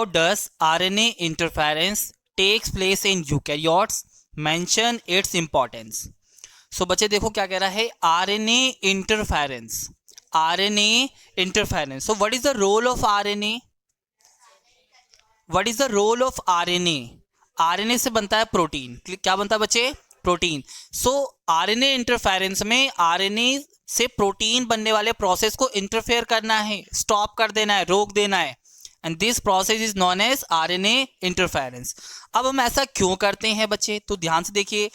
does RNA interference takes place in eukaryotes? Mention its importance. So बच्चे देखो क्या कह रहा है, RNA interference. RNA interference. So what is the role of RNA? What is the role of RNA? RNA से बनता है protein. क्या बनता है बच्चे? प्रोटीन. सो RNA इंटरफेरेंस में RNA से प्रोटीन बनने वाले प्रोसेस को इंटरफेयर करना है, स्टॉप कर देना है, रोक देना है, and this process is known as RNA interference. अब हम ऐसा क्यों करते हैं बच्चे, तो ध्यान से देखिए.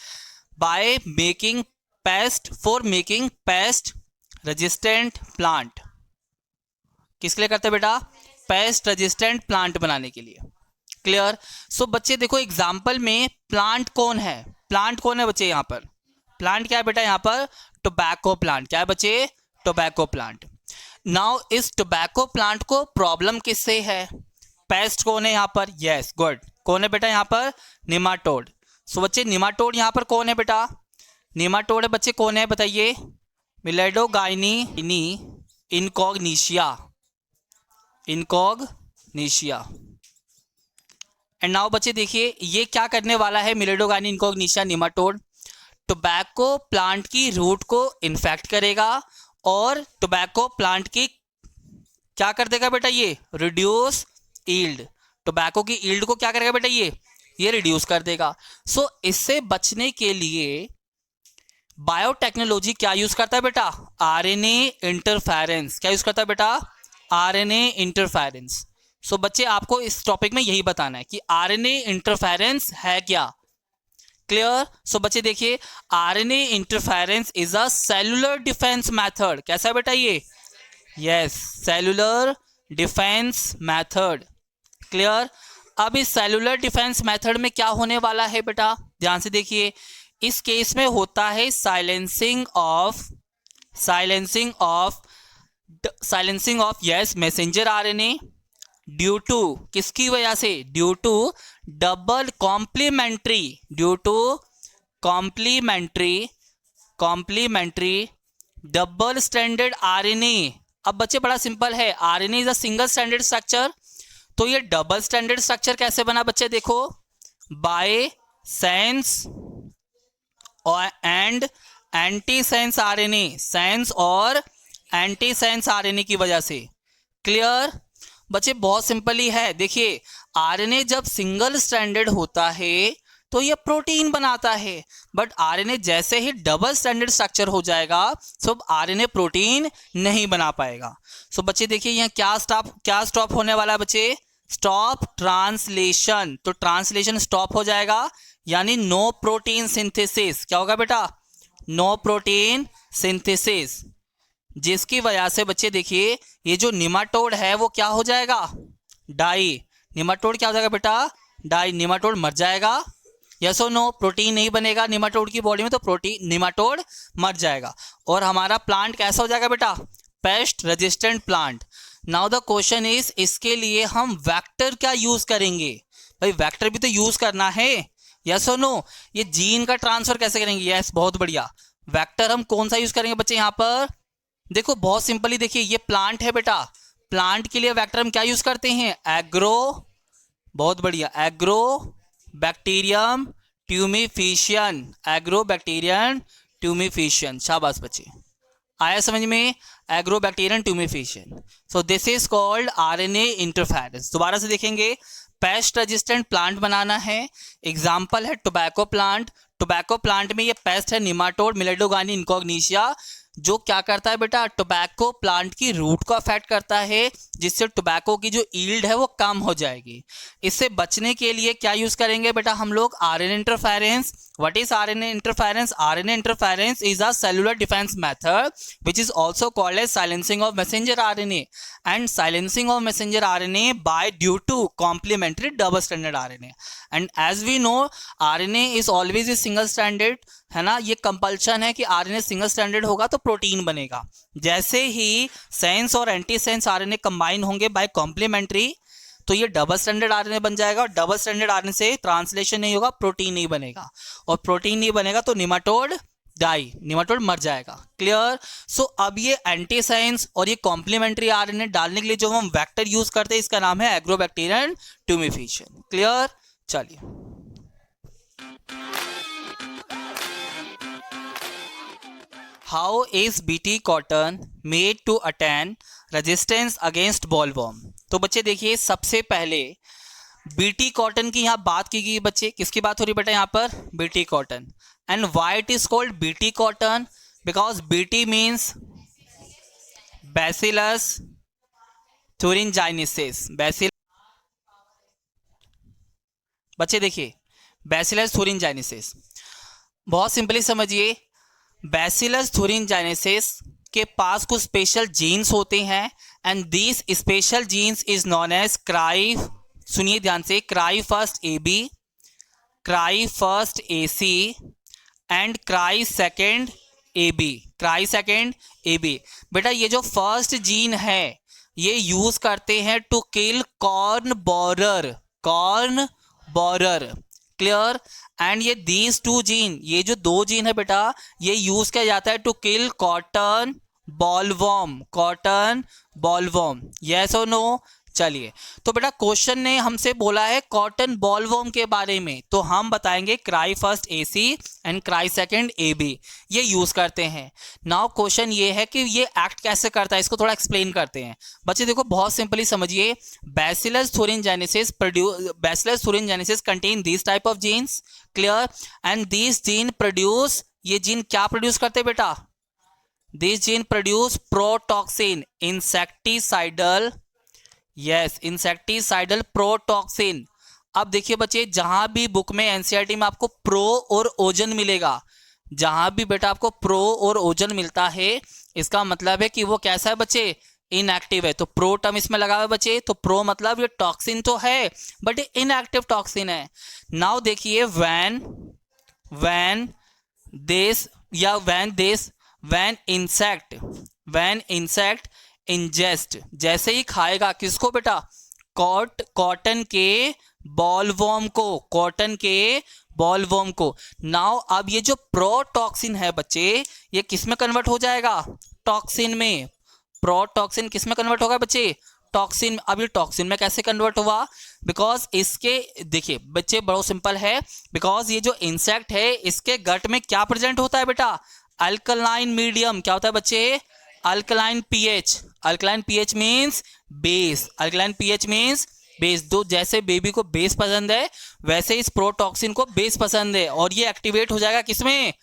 By making paste, for making pest resistant plant. किसके लिए करते हैं बेटा? पेस्ट रेजिस्टेंट प्लांट बनाने के लिए. क्लियर? सो बच्चे देखो एग्जाम्पल में प्लांट कौन है, प्लांट कौन है बच्चे यहाँ पर? प्लांट क्या है बेटा यहाँ पर? Tobacco plant. क्या है बच्चे? Tobacco plant. नाउ इस टोबैको प्लांट को प्रॉब्लम किससे है? पेस्ट कौन है यहाँ पर? Yes, good. कौन है बेटा यहाँ पर? निमाटोड. सो बच्चे निमाटोड यहाँ पर कौन है बेटा? निमाटोड है बच्चे, कौन है बताइए? मिलेडोगाइनी इनकॉग्निशिया. इनकॉग्निशिया. एंड नाउ बच्चे देखिए ये क्या करने वाला है, मिलेडोगाइनी इनकॉग्निशिया निमाटोड? टोबैको प्लांट की रूट को इन्फेक्ट करेगा और टोबैको प्लांट की क्या कर देगा बेटा? ये रिड्यूस ईल्ड. टोबैको की ईल्ड को क्या करेगा बेटा? ये रिड्यूस कर देगा. सो इससे बचने के लिए बायोटेक्नोलॉजी क्या यूज करता है बेटा? RNA interference. क्या यूज करता है बेटा? RNA interference. सो बच्चे आपको इस टॉपिक में यही बताना है कि RNA इंटरफेरेंस है क्या. क्लियर? सो बच्चे देखिए RNA interference is a cellular defence method. कैसा है बेटा ये? Yes, cellular defence method. Clear? अब इस सेलुलर डिफेंस मेथड में क्या होने वाला है बेटा? ध्यान से देखिए. इस केस में होता है silencing of yes messenger RNA due to, किसकी वजह से? Due to double complementary double stranded RNA. अब बच्चे बड़ा सिंपल है, RNA is a single stranded structure. तो ये डबल स्टैंडर्ड स्ट्रक्चर कैसे बना बच्चे? देखो, by sense and antisense RNA, sense और एंटी सेंस RNA की वजह से. क्लियर? बच्चे बहुत सिंपल ही है. देखिए RNA जब सिंगल स्टैंडर्ड होता है तो ये प्रोटीन बनाता है, बट RNA जैसे ही डबल स्टैंडर्ड स्ट्रक्चर हो जाएगा तो RNA प्रोटीन नहीं बना पाएगा. सो बच्चे देखिए यहाँ क्या स्टॉप होने वाला है बच्चे? Stop translation. तो ट्रांसलेशन स्टॉप हो जाएगा, यानी नो प्रोटीन सिंथेसिस. क्या होगा बेटा? No protein synthesis. जिसकी वजह से बच्चे देखिए ये जो निमाटोड है वो क्या हो जाएगा? डाई. निमाटोड क्या हो जाएगा बेटा? डाई. निमाटोड मर जाएगा. यस और नो? प्रोटीन नहीं बनेगा निमाटोड की बॉडी में तो निमाटोड मर जाएगा और हमारा प्लांट कैसा हो जाएगा बेटा? Pest resistant plant. Now the question is, इसके लिए हम वेक्टर क्या यूज करेंगे? भाई वेक्टर भी तो यूज करना है. यस और नो? ये जीन का ट्रांसफर कैसे करेंगे? यस, बहुत बढ़िया. वेक्टर हम कौन सा यूज करेंगे बच्चे यहाँ पर? देखो बहुत सिंपली देखिए, ये प्लांट है बेटा. प्लांट के लिए वेक्टर हम क्या यूज करते हैं? एग्रो, बहुत बढ़िया, agro bacterium tumefaciens. Agro bacterium tumefaciens. शाबाश बच्चे, आया समझ में? Agro bacterium tumefaciens. So this is called RNA interference. दोबारा से देखेंगे. पेस्ट रेजिस्टेंट प्लांट बनाना है. एग्जाम्पल है टोबैको प्लांट. टोबैको प्लांट में ये पेस्ट है निमाटोड मिलेडोगाइनी इनकॉग्निशिया, जो क्या करता है बेटा? टोबैको प्लांट की रूट को अफेक्ट करता है, जिससे टोबैको की जो ईल्ड है वो कम हो जाएगी. इससे बचने के लिए क्या यूज करेंगे बेटा हम लोग? RNA interference. What is RNA interference? RNA interference is a cellular defence method which is also called as silencing of messenger RNA and silencing of messenger RNA by due to complementary double stranded RNA. And as we know RNA is always a single stranded, है ना? ये compulsion है कि RNA single standard होगा तो protein बनेगा. जैसे ही sense और एंटी सेंस RNA कंबाइन होंगे बाय कॉम्प्लीमेंट्री तो ये डबल स्टैंडर्ड RNA बन जाएगा और डबल स्टैंडर्ड RNA से ट्रांसलेशन नहीं होगा, प्रोटीन नहीं बनेगा और प्रोटीन नहीं बनेगा तो निमाटोड डाई, निमाटोड मर जाएगा। क्लियर। सो अब ये एंटी साइंस और ये कॉम्प्लीमेंट्री आरएनए डालने के लिए जो हम वेक्टर यूज करते हैं इसका नाम है एग्रोबैक्टीरियन ट्यूमिफिकेशन। क्लियर। चलिए, how is BT cotton made to attain resistance against bollworm. तो बच्चे देखिए, सबसे पहले बीटी कॉटन की यहाँ बात की गई। बच्चे किसकी बात हो रही बेटा यहाँ पर? BT cotton. And why it is called BT cotton? Because BT means bacillus thuringiensis। बच्चे देखिए, बैसिलस thuringiensis, बहुत सिंपली समझिए, बैसिलस thuringiensis के पास कुछ स्पेशल जीन्स होते हैं and this special genes is known as cry, सुनिए ध्यान से, cry first A B, cry first A C and cry second A B, cry second A B. बेटा ये जो फर्स्ट जीन है ये यूज करते हैं to kill corn borer, corn borer. Clear. And ये दीज टू जीन, ये जो दो जीन है बेटा, ये यूज किया जाता है to kill cotton bollworm, cotton bollworm. Yes और नो? चलिए, तो बेटा क्वेश्चन ने हमसे बोला है कॉटन बॉलवर्म के बारे में, तो हम बताएंगे cry first A C and cry second A B, ये यूज करते हैं। नाउ क्वेश्चन ये है कि ये एक्ट कैसे करता है, इसको थोड़ा एक्सप्लेन करते हैं। बच्चे देखो, बहुत सिंपली समझिए, bacillus thuringiensis contain this type of genes. Clear. And this gene produce, ये जीन क्या प्रोड्यूस करते हैं बेटा? This gene produce protoxin, insecticidal, yes, insecticidal protoxin. अब देखिए बच्चे, जहां भी बुक में एनसीईआरटी में आपको प्रो और ओजन मिलेगा, जहां भी बेटा आपको प्रो और ओजन मिलता है, इसका मतलब है कि वो कैसा है बच्चे? इनएक्टिव है। तो प्रो टर्म इसमें लगा हुआ है बच्चे, तो प्रो मतलब ये टॉक्सिन तो है बट इनएक्टिव टॉक्सिन है। नाउ देखिए, व्हेन इंसेक्ट इंजेस्ट, जैसे ही खाएगा किसको बेटा? कॉटन के बॉलवर्म को, कॉटन के बॉलवर्म को। नाउ अब ये जो प्रोटॉक्सिन है बच्चे, ये किस में कन्वर्ट हो जाएगा? टॉक्सिन में। प्रोटॉक्सिन किस में कन्वर्ट होगा बच्चे? टॉक्सिन। अब ये टॉक्सिन में कैसे कन्वर्ट हुआ? बिकॉज इसके, देखिए बच्चे बहुत सिंपल है, बिकॉज ये जो इंसेक्ट है इसके गट में क्या प्रेजेंट होता है बेटा? Alkaline medium. क्या होता है बच्चे? Alkaline pH. Alkaline pH means base, alkaline pH means base. दो, जैसे बेबी को बेस पसंद है वैसे इस प्रोटॉक्सिन को बेस पसंद है और ये एक्टिवेट हो जाएगा किसमें?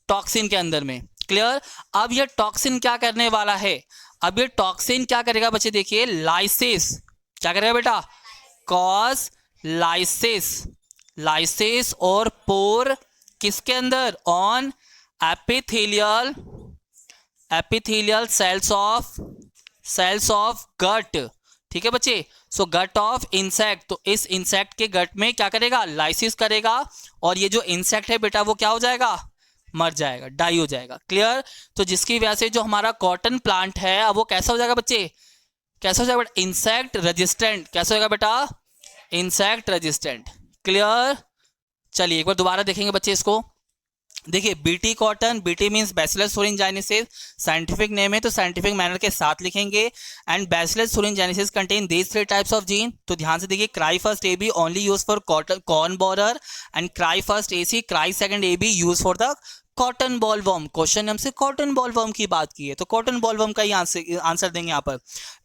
टॉक्सिन के अंदर में। क्लियर। अब ये टॉक्सिन क्या करने वाला है? अब ये टॉक्सिन क्या करेगा बच्चे? देखिए, लाइसिस। क्या करेगा बेटा? कॉज लाइसिस, लाइसिस और पोर किसके अंदर? On epithelial cells of gut. ठीक है बच्चे। सो गट ऑफ इंसेक्ट, तो इस इंसेक्ट के गट में क्या करेगा? लाइसिस करेगा और ये जो इंसेक्ट है बेटा वो क्या हो जाएगा? मर जाएगा, डाई हो जाएगा। क्लियर। तो जिसकी वजह से जो हमारा कॉटन प्लांट है अब वो कैसा हो जाएगा बच्चे? कैसा हो जाएगा बेटा? Insect resistant. कैसा होगा बेटा? Insect resistant. क्लियर। चलिए एक बार दोबारा देखेंगे बच्चे इसको। देखिए, BT cotton, BT means bacillus thuringiensis, scientific name है तो साइंटिफिक मैनर के साथ लिखेंगे। And bacillus thuringiensis contain these 3 types of gene. तो ध्यान से देखिए, cry first A B only use for corn borer and cry first A C, cry second A B use for the cotton bollworm. Question हमसे cotton bollworm की बात की है तो कॉटन बॉलवर्म का ही आंसर देंगे यहाँ पर।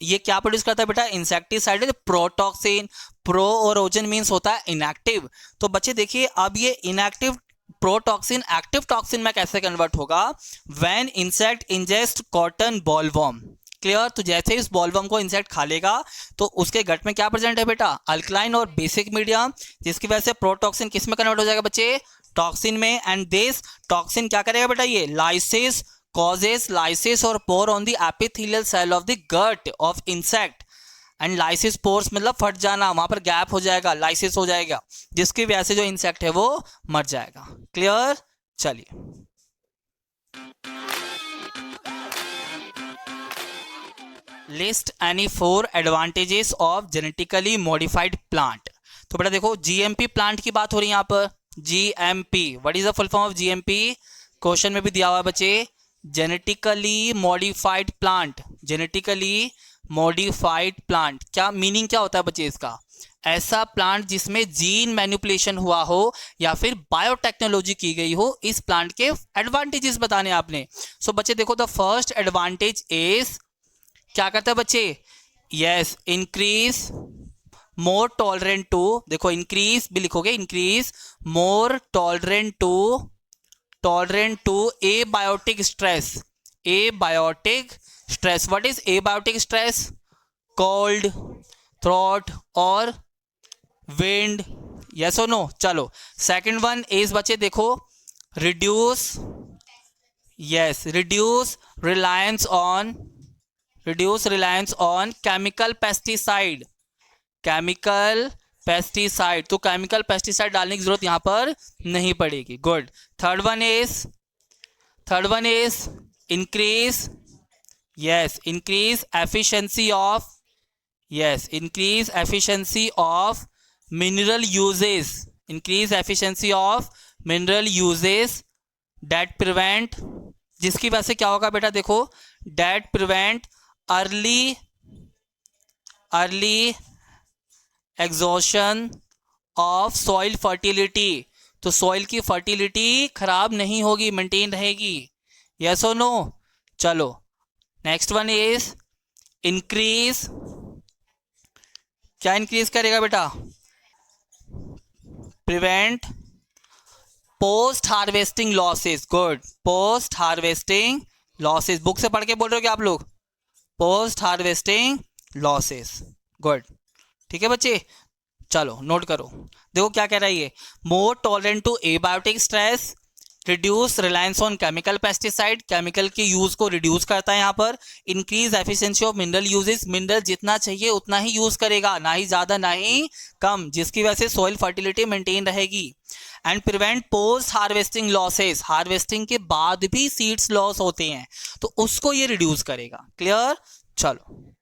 ये क्या प्रोड्यूस करता है बेटा? Insecticide protoxin. प्रो और ओजन मीन्स होता है इनएक्टिव। तो बच्चे देखिए, अब ये इनएक्टिव प्रोटॉक्सिन एक्टिव टॉक्सिन में कैसे कन्वर्ट होगा? When insect ingest cotton bollworm. Clear. तो जैसे इस बॉलवर्म को इंसेक्ट खा लेगा तो उसके गट में क्या प्रेजेंट है बेटा? अल्कलाइन और बेसिक मीडियम, जिसकी वजह से प्रोटॉक्सिन किस में कन्वर्ट हो जाएगा बच्चे? टॉक्सिन में। एंड दिस टॉक्सिन क्या करेगा बेटा? ये लाइसिस, कॉजेस लाइसिस और pore on the epithelial cell of the gut of insect. And lysis pores मतलब फट जाना, वहां पर गैप हो जाएगा, लाइसिस हो जाएगा, जिसकी वजह से जो इंसेक्ट है वो मर जाएगा। क्लियर। चलिए, list any 4 advantages of genetically modified plant. तो बेटा देखो, जीएमपी प्लांट की बात हो रही है यहाँ पर। GMP, what is the full form of GMP? Question में भी दिया हुआ है बच्चे, genetically modified plant, genetically modified plant, क्या मीनिंग क्या होता है बच्चे इसका? ऐसा प्लांट जिसमें जीन मैनिपुलेशन हुआ हो या फिर बायोटेक्नोलॉजी की गई हो, इस प्लांट के एडवांटेजेस बताने आपने। सो बच्चे देखो, द फर्स्ट एडवांटेज इज, क्या करता है बच्चे? Yes, increase more tolerant to, देखो इंक्रीज भी लिखोगे, increase more tolerant to abiotic stress, abiotic stress. What is abiotic stress? Cold, drought और विंड, यस और नो। चलो सेकंड वन इज बच्चे देखो, reduce, yes, reduce reliance on, reduce reliance on chemical pesticide, chemical pesticide, तो chemical pesticide डालने की जरूरत यहां पर नहीं पड़ेगी। Good. Third one is increase, yes, increase efficiency of, yes, increase efficiency of mineral uses, increase efficiency of mineral uses that prevent, जिसकी वजह से क्या होगा बेटा देखो, that prevent early exhaustion of soil fertility, तो सॉइल की फर्टिलिटी खराब नहीं होगी, मेंटेन रहेगी, यस और नो। चलो नेक्स्ट वन इज इंक्रीज, क्या इंक्रीज करेगा बेटा? Prevent post harvesting losses, good, post harvesting losses, book से पढ़ के बोल रहे हो क्या आप लोग? पोस्ट हार्वेस्टिंग लॉसेस, गुड, ठीक है बच्चे। चलो नोट करो, देखो क्या कह रहा है ये, more tolerant to abiotic stress, reduce reliance on chemical pesticide, chemical के यूज को रिड्यूस करता है यहाँ पर, increase efficiency of mineral usages, mineral जितना चाहिए उतना ही यूज करेगा, ना ही ज्यादा ना ही कम, जिसकी वजह से सॉइल फर्टिलिटी मेंटेन रहेगी। And prevent post harvesting losses, harvesting के बाद भी सीड्स लॉस होते हैं तो उसको ये रिड्यूस करेगा। क्लियर? चलो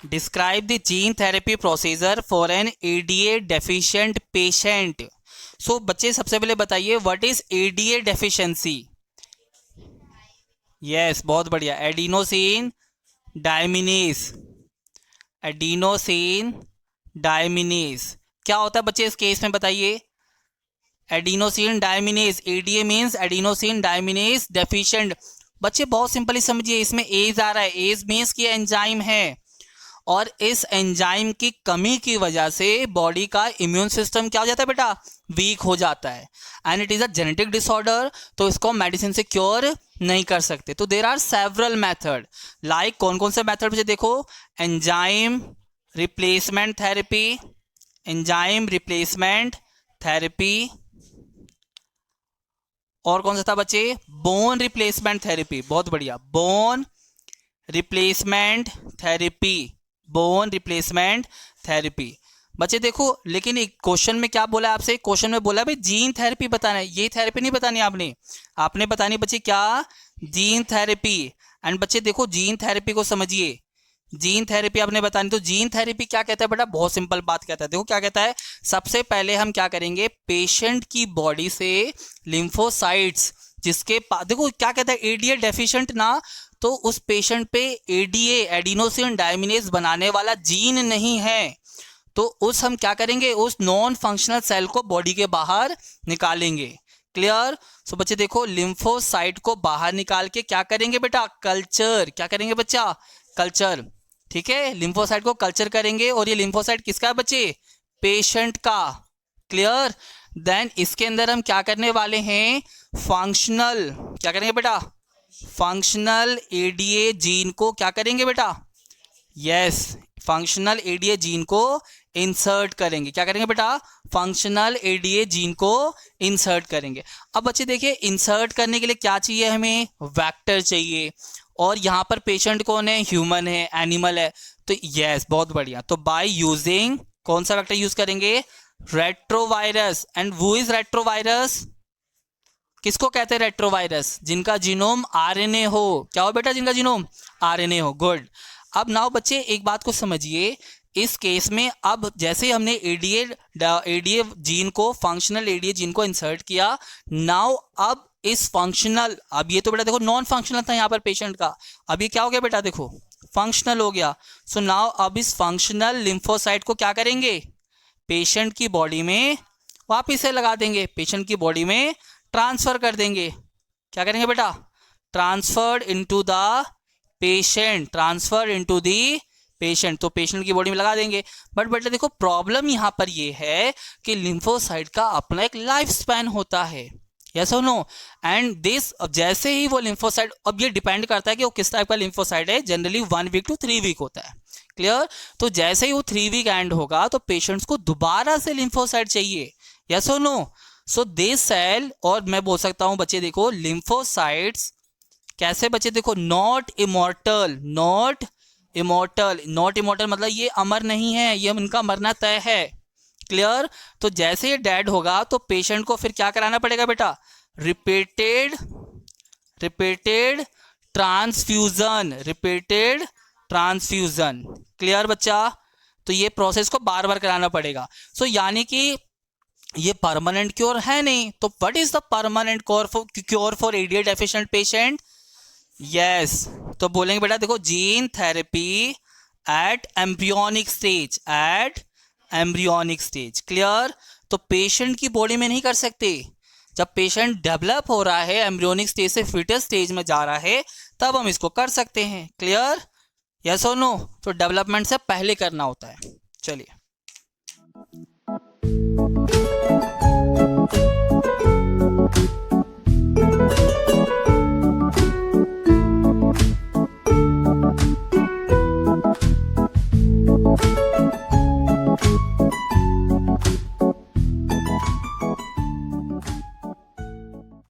describe the gene therapy procedure for an ADA deficient patient. सो बच्चे सबसे पहले बताइए what is ADA deficiency? Yes, बहुत बढ़िया, एडिनोसिन डायमिनेज, एडिनोसिन डायमिनेज क्या होता है बच्चे इस केस में बताइए? Adenosine deaminase, ADA means adenosine deaminase deficient. बच्चे बहुत सिंपली समझिए, इसमें एज आ रहा है, एज मींस कि एंजाइम है और इस एंजाइम की कमी की वजह से बॉडी का इम्यून सिस्टम क्या हो जाता है बेटा? वीक हो जाता है। And it is a genetic disorder, तो इसको मेडिसिन से क्योर नहीं कर सकते। तो there are several method, like कौन कौन से मेथड मुझे देखो, enzyme replacement therapy, enzyme replacement therapy, और कौन सा था बच्चे? बोन रिप्लेसमेंट थेरेपी, बहुत बढ़िया, bone replacement therapy, bone replacement therapy. बच्चे देखो, लेकिन एक क्वेश्चन में क्या बोला आपसे? क्वेश्चन में बोला भाई जीन थेरेपी बताना है, ये थेरेपी नहीं बतानी आपने बतानी बच्चे क्या? Gene therapy. एंड बच्चे देखो जीन थेरेपी को समझिए, जीन थेरेपी आपने बतानी, तो जीन थेरेपी क्या कहता है बेटा? बहुत सिंपल बात कहता है, देखो क्या कहता है, सबसे पहले हम क्या करेंगे, पेशेंट की बॉडी से लिम्फोसाइट्स जिसके पास, देखो क्या कहता है, एडीए डेफिशिएंट ना, तो उस पेशेंट पे एडीए एडिनोसिन डायमिनेज बनाने वाला जीन नहीं है, तो उस हम क्या करेंगे, उस नॉन फंक्शनल सेल को बॉडी के बाहर निकालेंगे। क्लियर? सो बच्चे देखो, लिम्फोसाइट को बाहर निकाल के क्या करेंगे बेटा? कल्चर, क्या करेंगे बच्चा? कल्चर, ठीक है, लिम्फोसाइट को कल्चर करेंगे, और ये लिम्फोसाइट किसका है बच्चे? पेशेंट का। क्लियर? देन इसके अंदर हम क्या करने वाले हैं, फंक्शनल, क्या करेंगे बेटा? फंक्शनल एडीए जीन को क्या करेंगे बेटा? यस, फंक्शनल एडीए जीन को इंसर्ट करेंगे। क्या करेंगे बेटा? फंक्शनल एडीए जीन को इंसर्ट करेंगे। अब बच्चे देखिए, इंसर्ट करने के लिए क्या चाहिए हमें? वेक्टर चाहिए, और यहां पर पेशेंट कौन है? ह्यूमन है, एनिमल है, तो यस, बहुत बढ़िया, तो बाय यूजिंग कौन सा वेक्टर यूज करेंगे? रेट्रोवायरस। एंड वो इज रेट्रोवायरस, किसको कहते हैं रेट्रोवायरस? जिनका जीनोम आरएनए हो। क्या हो बेटा? जिनका जीनोम आरएनए हो। गुड। अब नाउ बच्चे एक बात को समझिए, इस केस में अब जैसे ही हमने एडीए जीन को, फंक्शनल एडीए जीन को इंसर्ट किया, नाउ अब इस फंक्शनल, अब ये तो बेटा देखो नॉन फंक्शनल था यहाँ पर पेशेंट का, अब ये क्या हो गया बेटा देखो फंक्शनल हो गया। सो नाउ अब इस फंक्शनल लिम्फोसाइट को क्या करेंगे, पेशेंट की बॉडी में वापिस से लगा देंगे, पेशेंट की बॉडी में ट्रांसफर कर देंगे। क्या करेंगे बेटा, transferred into the patient, transfer into the patient, तो पेशेंट की बॉडी में लगा देंगे। बट बेटा देखो प्रॉब्लम यहाँ पर ये है कि लिम्फोसाइट का अपना एक लाइफ स्पैन होता है, यस और नो, एंड दिस जैसे ही वो लिम्फोसाइट, अब ये डिपेंड करता है कि वो किस टाइप का लिम्फोसाइट है, जनरली 1 वीक to 3 वीक होता है, क्लियर। तो जैसे ही वो 3 वीक एंड होगा तो पेशेंट्स को दोबारा से लिम्फोसाइट चाहिए, यस और नो। सो दिस सेल, और मैं बोल सकता हूं बच्चे देखो लिम्फोसाइट्स कैसे, बच्चे देखो not immortal, not immortal, not immortal मतलब ये अमर नहीं है, ये इनका मरना तय है, क्लियर। तो जैसे ये डेड होगा तो पेशेंट को फिर क्या कराना पड़ेगा बेटा, repeated transfusion, repeated transfusion, clear बच्चा। तो ये प्रोसेस को बार बार कराना पड़ेगा। सो यानी कि ये परमानेंट क्योर है नहीं, तो what is the permanent cure for ADA deficient patient, yes, तो बोलेंगे बेटा देखो gene therapy at embryonic stage, at embryonic stage, clear. तो पेशेंट की बॉडी में नहीं कर सकते, जब पेशेंट डेवलप हो रहा है, एम्ब्रियोनिक स्टेज से फीटस स्टेज में जा रहा है, तब हम इसको कर सकते हैं, क्लियर, यस और नो। तो डेवलपमेंट से पहले करना होता है। चलिए